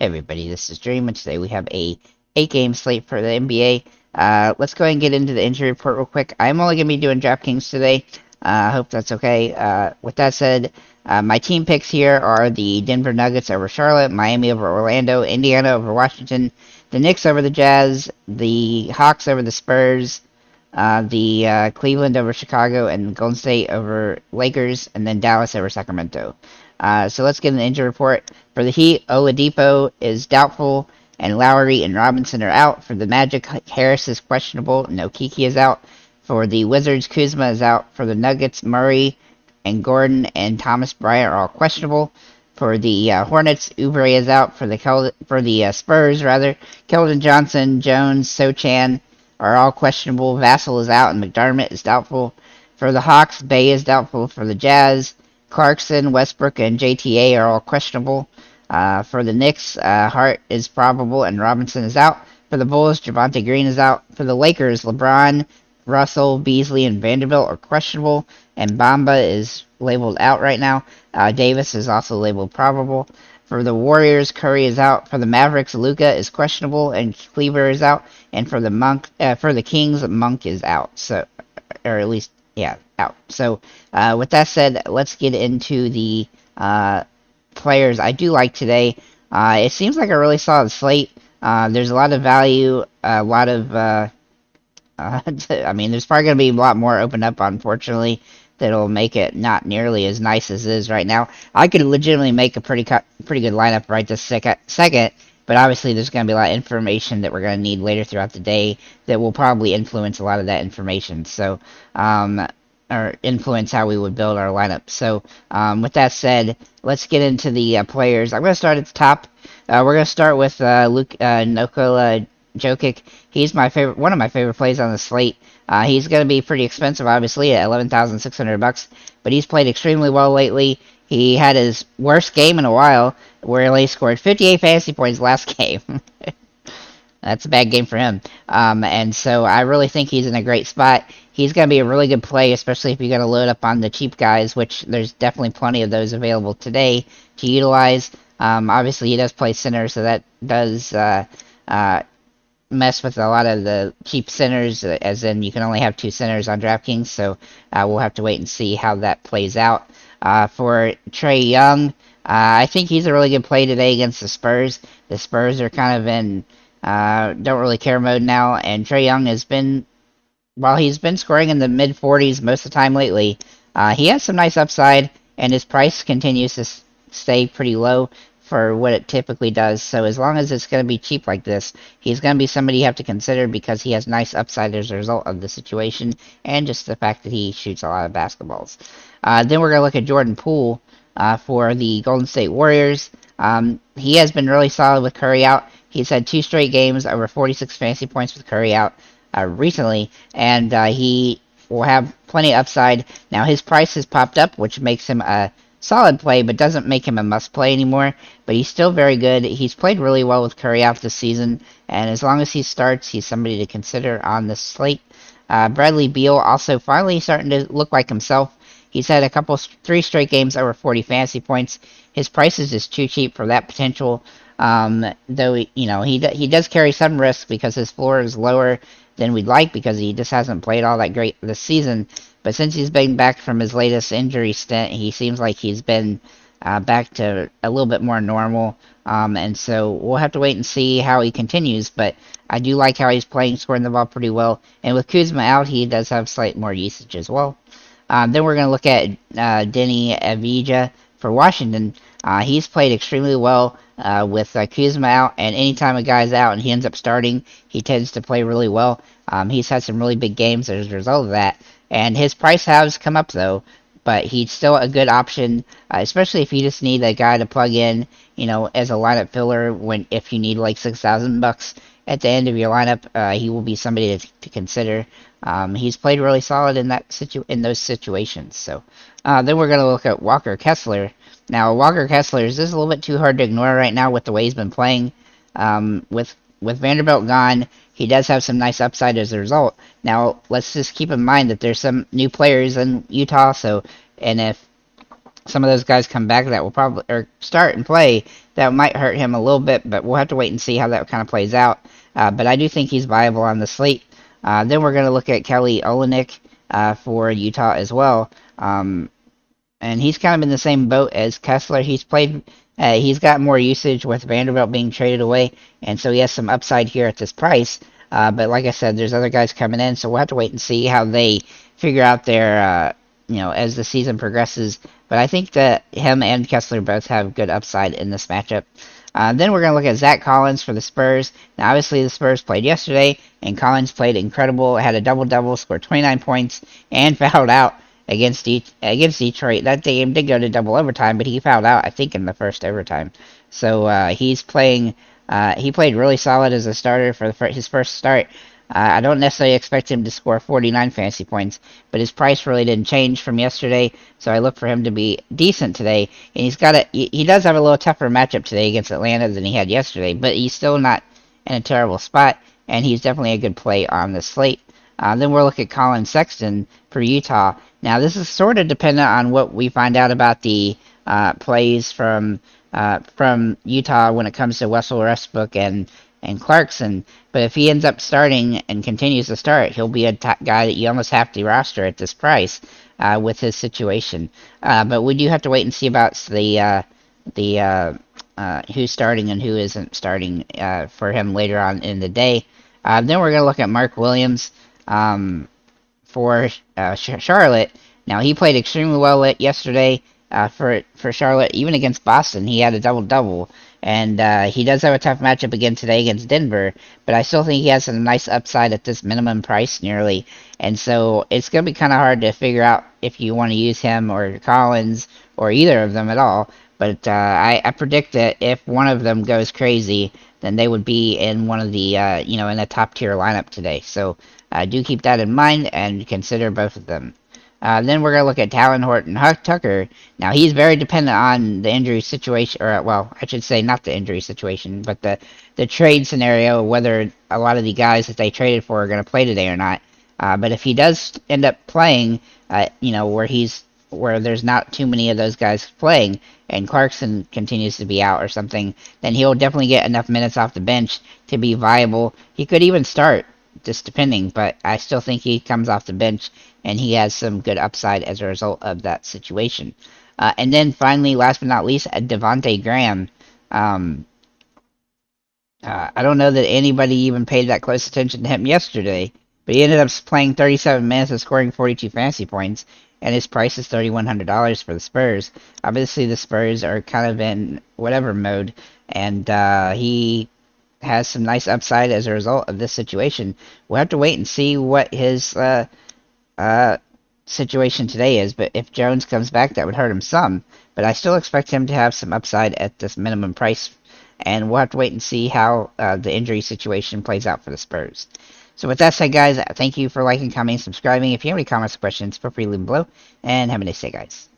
Hey everybody, this is Dream, and today we have a 8-game slate for the NBA. Let's go ahead and get into the injury report real quick. I'm only going to be doing DraftKings today. I hope that's okay. With that said, my team picks here are the Denver Nuggets over Charlotte, Miami over Orlando, Indiana over Washington, the Knicks over the Jazz, the Hawks over the Spurs, the Cleveland over Chicago, and Golden State over Lakers, and then Dallas over Sacramento. So let's get an injury report. For the Heat, Oladipo is doubtful, and Lowry and Robinson are out. For the Magic, Harris is questionable, no Kiki is out. For the Wizards, Kuzma is out. For the Nuggets, Murray and Gordon and Thomas Bryant are all questionable. For the Hornets, Oubre is out. For the Spurs, Keldon Johnson, Jones, Sochan are all questionable. Vassell is out, and McDermott is doubtful. For the Hawks, Bay is doubtful. For the Jazz, Clarkson, Westbrook, and JTA are all questionable. For the Knicks, Hart is probable and Robinson is out. For the Bulls, Javonte Green is out. For the Lakers, LeBron, Russell, Beasley, and Vanderbilt are questionable, and Bamba is labeled out right now. Davis is also labeled probable. For the Warriors, Curry is out. For the Mavericks, Luka is questionable, and Cleaver is out. And for the Kings, Monk is out. So, or at least, yeah, out. So, with that said, let's get into the players I do like today. It seems like a really solid slate. There's a lot of value, a lot of, I mean, there's probably going to be a lot more opened up, unfortunately, that'll make it not nearly as nice as it is right now. I could legitimately make a pretty good lineup right this second, but obviously there's going to be a lot of information that we're going to need later throughout the day that will probably influence a lot of that information. So, or influence how we would build our lineup. So, with that said, let's get into the players. I'm going to start at the top. We're going to start with Nikola Jokic. He's one of my favorite plays on the slate. He's going to be pretty expensive, obviously, at $11,600, but he's played extremely well lately. He had his worst game in a while, where he scored 58 fantasy points last game. That's a bad game for him. And so I really think he's in a great spot. He's going to be a really good play, especially if you're going to load up on the cheap guys, which there's definitely plenty of those available today to utilize. Obviously, he does play center, so that does mess with a lot of the cheap centers, as in you can only have 2 centers on DraftKings, so we'll have to wait and see how that plays out. For Trae Young, I think he's a really good play today against the Spurs. The Spurs are kind of in don't really care mode now, and Trae Young has been, while he's been scoring in the mid-40s most of the time lately, he has some nice upside, and his price continues to stay pretty low for what it typically does. So as long as it's going to be cheap like this, he's going to be somebody you have to consider because he has nice upside as a result of the situation and just the fact that he shoots a lot of basketballs. Then we're going to look at Jordan Poole for the Golden State Warriors. He has been really solid with Curry out. He's had 2 straight games over 46 fantasy points with Curry out recently, and he will have plenty of upside. Now his price has popped up, which makes him a solid play, but doesn't make him a must-play anymore. But he's still very good. He's played really well with Curry out this season, and as long as he starts, he's somebody to consider on the slate. Bradley Beal also finally starting to look like himself. He's had 3 straight games over 40 fantasy points. His price is just too cheap for that potential. Though he does carry some risk because his floor is lower than we'd like because he just hasn't played all that great this season. But since he's been back from his latest injury stint, he seems like he's been back to a little bit more normal. And so we'll have to wait and see how he continues. But I do like how he's playing, scoring the ball pretty well. And with Kuzma out, he does have slight more usage as well. Then we're going to look at Denny Avdija for Washington. He's played extremely well with Kuzma out, and anytime a guy's out and he ends up starting, he tends to play really well. He's had some really big games as a result of that, and his price has come up though, but he's still a good option, especially if you just need a guy to plug in, as a lineup filler if you need like $6,000 at the end of your lineup. He will be somebody to consider. He's played really solid in those situations. So then we're going to look at Walker Kessler. Now, Walker Kessler is just a little bit too hard to ignore right now with the way he's been playing. With Vanderbilt gone, he does have some nice upside as a result. Now, let's just keep in mind that there's some new players in Utah, and if some of those guys come back that will probably or start and play that might hurt him a little bit, but we'll have to wait and see how that kind of plays out. But I do think he's viable on the slate. Then we're going to look at Kelly Olynyk for Utah as well. And he's kind of in the same boat as Kessler. He's got more usage with Vanderbilt being traded away, and so he has some upside here at this price. But like I said, there's other guys coming in, so we'll have to wait and see how they figure out their, as the season progresses. But I think that him and Kessler both have good upside in this matchup. Then we're going to look at Zach Collins for the Spurs. Now, obviously, the Spurs played yesterday, and Collins played incredible. Had a double-double, scored 29 points, and fouled out against Detroit. That game did go to double overtime, but he fouled out, I think, in the first overtime. So he's playing. He played really solid as a starter for his first start. I don't necessarily expect him to score 49 fantasy points, but his price really didn't change from yesterday, so I look for him to be decent today. And he does have a little tougher matchup today against Atlanta than he had yesterday, but he's still not in a terrible spot, and he's definitely a good play on the slate. Then we'll look at Colin Sexton for Utah. Now, this is sort of dependent on what we find out about the plays from Utah when it comes to Russell Westbrook and Clarkson. But if he ends up starting and continues to start, he'll be a guy that you almost have to roster at this price with his situation. But we do have to wait and see about the who's starting and who isn't starting for him later on in the day. Then we're going to look at Mark Williams for Charlotte. Now, he played extremely well yesterday for Charlotte, even against Boston. He had a double-double, and he does have a tough matchup again today against Denver, but I still think he has a nice upside at this minimum price nearly, and so it's going to be kind of hard to figure out if you want to use him or Collins or either of them at all, but I predict that if one of them goes crazy, then they would be in one of the, in a top-tier lineup today, so do keep that in mind and consider both of them. Then we're going to look at Talon Horton Tucker. Now, he's very dependent on the injury situation, or, well, I should say not the injury situation, but the trade scenario, whether a lot of the guys that they traded for are going to play today or not. But if he does end up playing, where there's not too many of those guys playing, and Clarkson continues to be out or something, then he'll definitely get enough minutes off the bench to be viable. He could even start, just depending, but I still think he comes off the bench and he has some good upside as a result of that situation. And then finally, last but not least, Devontae Graham. I don't know that anybody even paid that close attention to him yesterday, but he ended up playing 37 minutes and scoring 42 fantasy points, and his price is $3,100 for the Spurs. Obviously, the Spurs are kind of in whatever mode, and he has some nice upside as a result of this situation. We'll have to wait and see what his situation today is, but if Jones comes back, that would hurt him some. But I still expect him to have some upside at this minimum price, and we'll have to wait and see how the injury situation plays out for the Spurs. So with that said, guys, thank you for liking, commenting, subscribing. If you have any comments or questions, feel free to leave them below, and have a nice day, guys.